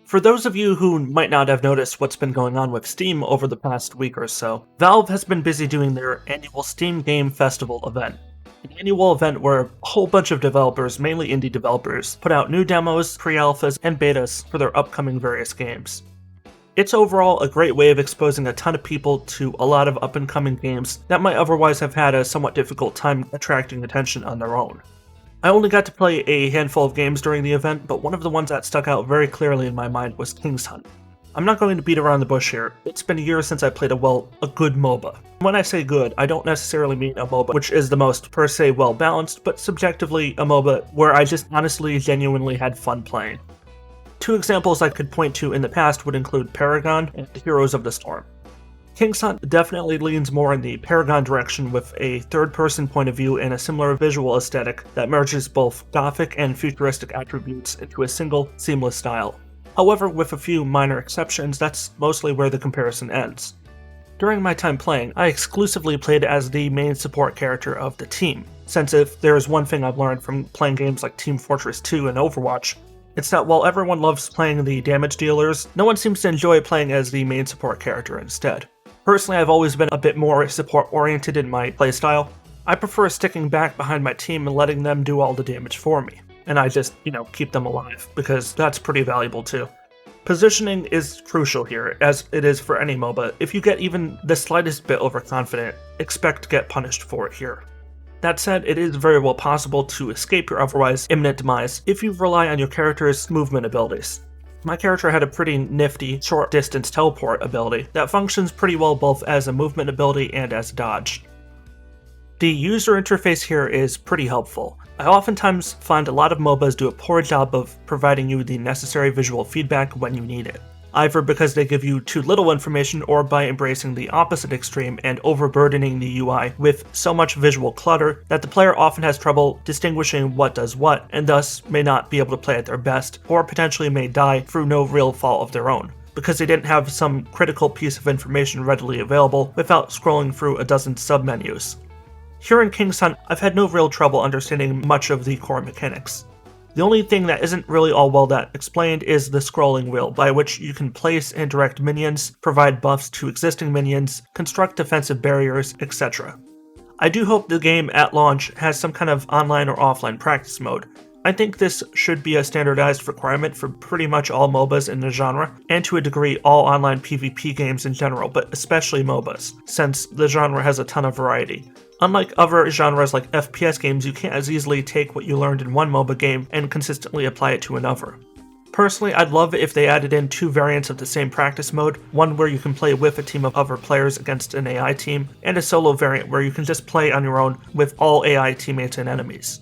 For those of you who might not have noticed what's been going on with Steam over the past week or so, Valve has been busy doing their annual Steam Game Festival event. An annual event where a whole bunch of developers, mainly indie developers, put out new demos, pre-alphas, and betas for their upcoming various games. It's overall a great way of exposing a ton of people to a lot of up-and-coming games that might otherwise have had a somewhat difficult time attracting attention on their own. I only got to play a handful of games during the event, but one of the ones that stuck out very clearly in my mind was Kingshunt. I'm not going to beat around the bush here. It's been years since I played a good MOBA. When I say good, I don't necessarily mean a MOBA which is the most per se well-balanced, but subjectively a MOBA where I just honestly genuinely had fun playing. Two examples I could point to in the past would include Paragon and Heroes of the Storm. Kingshunt definitely leans more in the Paragon direction with a third-person point of view and a similar visual aesthetic that merges both gothic and futuristic attributes into a single, seamless style. However, with a few minor exceptions, that's mostly where the comparison ends. During my time playing, I exclusively played as the main support character of the team, since if there is one thing I've learned from playing games like Team Fortress 2 and Overwatch, it's that while everyone loves playing the damage dealers, no one seems to enjoy playing as the main support character instead. Personally, I've always been a bit more support-oriented in my playstyle. I prefer sticking back behind my team and letting them do all the damage for me. And I just, keep them alive, because that's pretty valuable too. Positioning is crucial here, as it is for any MOBA. If you get even the slightest bit overconfident, expect to get punished for it here. That said, it is very well possible to escape your otherwise imminent demise if you rely on your character's movement abilities. My character had a pretty nifty short-distance teleport ability that functions pretty well both as a movement ability and as a dodge. The user interface here is pretty helpful. I oftentimes find a lot of MOBAs do a poor job of providing you the necessary visual feedback when you need it, either because they give you too little information or by embracing the opposite extreme and overburdening the UI with so much visual clutter that the player often has trouble distinguishing what does what, and thus may not be able to play at their best, or potentially may die through no real fault of their own, because they didn't have some critical piece of information readily available without scrolling through a dozen submenus. Here in Kingshunt, I've had no real trouble understanding much of the core mechanics. The only thing that isn't really all well that explained is the scrolling wheel, by which you can place and direct minions, provide buffs to existing minions, construct defensive barriers, etc. I do hope the game at launch has some kind of online or offline practice mode. I think this should be a standardized requirement for pretty much all MOBAs in the genre, and to a degree all online PvP games in general, but especially MOBAs, since the genre has a ton of variety. Unlike other genres like FPS games, you can't as easily take what you learned in one MOBA game and consistently apply it to another. Personally, I'd love it if they added in two variants of the same practice mode, one where you can play with a team of other players against an AI team, and a solo variant where you can just play on your own with all AI teammates and enemies.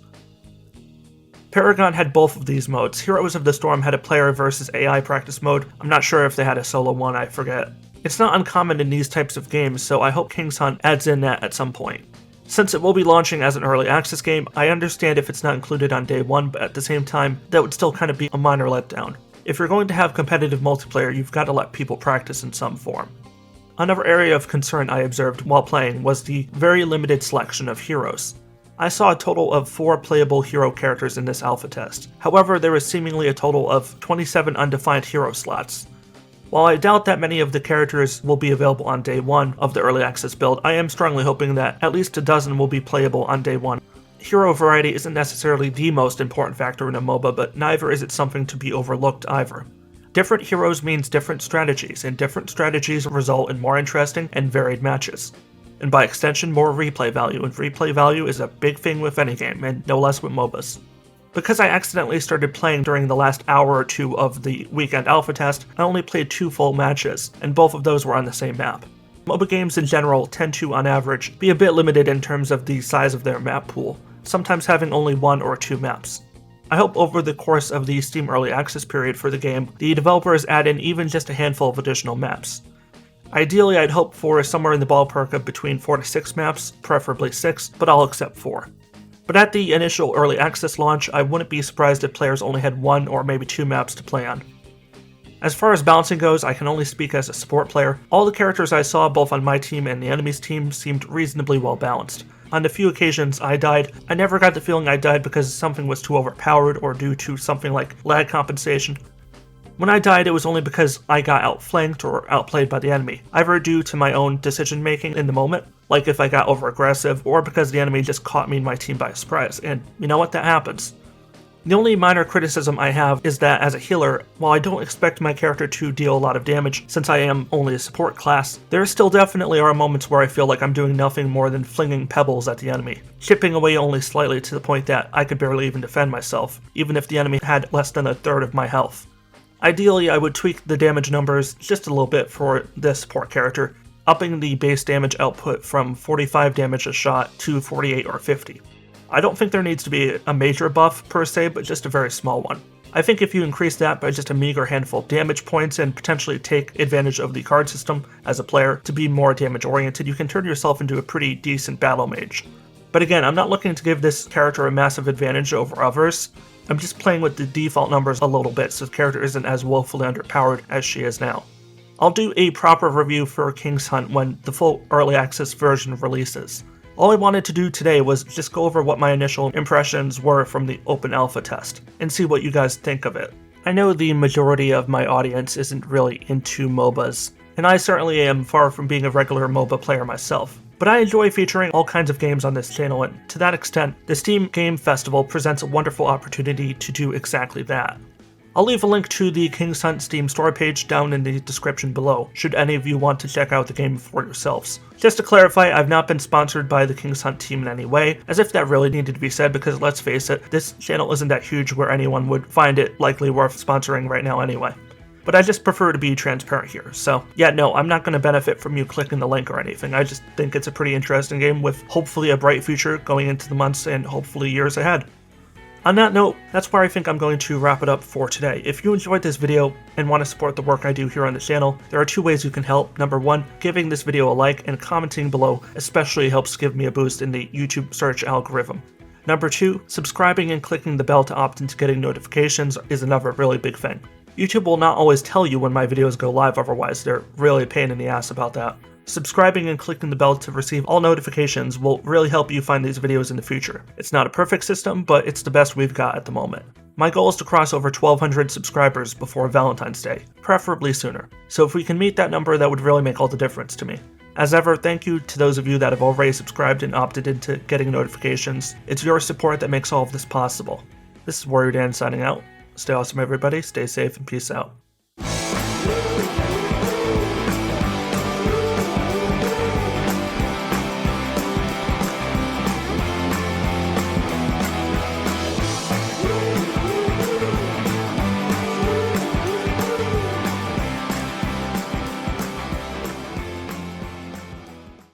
Paragon had both of these modes. Heroes of the Storm had a player versus AI practice mode. I'm not sure if they had a solo one, I forget. It's not uncommon in these types of games, so I hope Kingshunt adds in that at some point. Since it will be launching as an early access game, I understand if it's not included on day one, but at the same time, that would still kind of be a minor letdown. If you're going to have competitive multiplayer, you've got to let people practice in some form. Another area of concern I observed while playing was the very limited selection of heroes. I saw a total of 4 playable hero characters in this alpha test. However, there was seemingly a total of 27 undefined hero slots. While I doubt that many of the characters will be available on day 1 of the early access build, I am strongly hoping that at least a dozen will be playable on day 1. Hero variety isn't necessarily the most important factor in a MOBA, but neither is it something to be overlooked either. Different heroes means different strategies, and different strategies result in more interesting and varied matches. And by extension, more replay value, and replay value is a big thing with any game, and no less with MOBAs. Because I accidentally started playing during the last hour or two of the weekend alpha test, I only played 2 full matches, and both of those were on the same map. MOBA games in general tend to, on average, be a bit limited in terms of the size of their map pool, sometimes having only 1 or 2 maps. I hope over the course of the Steam Early Access period for the game, the developers add in even just a handful of additional maps. Ideally, I'd hope for somewhere in the ballpark of between 4 to 6 maps, preferably 6, but I'll accept 4. But at the initial early access launch, I wouldn't be surprised if players only had 1 or maybe 2 maps to play on. As far as balancing goes, I can only speak as a support player. All the characters I saw both on my team and the enemy's team seemed reasonably well balanced. On the few occasions I died, I never got the feeling I died because something was too overpowered or due to something like lag compensation. When I died, it was only because I got outflanked or outplayed by the enemy, either due to my own decision making in the moment, like if I got over aggressive, or because the enemy just caught me and my team by surprise, and you know what, that happens. The only minor criticism I have is that as a healer, while I don't expect my character to deal a lot of damage since I am only a support class, there still definitely are moments where I feel like I'm doing nothing more than flinging pebbles at the enemy, chipping away only slightly to the point that I could barely even defend myself, even if the enemy had less than a third of my health. Ideally, I would tweak the damage numbers just a little bit for this support character, upping the base damage output from 45 damage a shot to 48 or 50. I don't think there needs to be a major buff per se, but just a very small one. I think if you increase that by just a meager handful of damage points and potentially take advantage of the card system as a player to be more damage oriented, you can turn yourself into a pretty decent battle mage. But again, I'm not looking to give this character a massive advantage over others. I'm just playing with the default numbers a little bit so the character isn't as woefully underpowered as she is now. I'll do a proper review for Kingshunt when the full early access version releases. All I wanted to do today was just go over what my initial impressions were from the open alpha test, and see what you guys think of it. I know the majority of my audience isn't really into MOBAs, and I certainly am far from being a regular MOBA player myself, but I enjoy featuring all kinds of games on this channel, and to that extent, the Steam Game Festival presents a wonderful opportunity to do exactly that. I'll leave a link to the Kingshunt Steam store page down in the description below, should any of you want to check out the game for yourselves. Just to clarify, I've not been sponsored by the Kingshunt team in any way, as if that really needed to be said because let's face it, this channel isn't that huge where anyone would find it likely worth sponsoring right now anyway. But I just prefer to be transparent here, so yeah, no, I'm not going to benefit from you clicking the link or anything. I just think it's a pretty interesting game with hopefully a bright future going into the months and hopefully years ahead. On that note, that's where I think I'm going to wrap it up for today. If you enjoyed this video and want to support the work I do here on the channel, there are two ways you can help. Number one, giving this video a like and commenting below especially helps give me a boost in the YouTube search algorithm. Number two, subscribing and clicking the bell to opt into getting notifications is another really big thing. YouTube will not always tell you when my videos go live, otherwise they're really a pain in the ass about that. Subscribing and clicking the bell to receive all notifications will really help you find these videos in the future. It's not a perfect system, but it's the best we've got at the moment. My goal is to cross over 1,200 subscribers before Valentine's Day, preferably sooner. So if we can meet that number, that would really make all the difference to me. As ever, thank you to those of you that have already subscribed and opted into getting notifications. It's your support that makes all of this possible. This is WarriorDan signing out. Stay awesome everybody, stay safe, and peace out.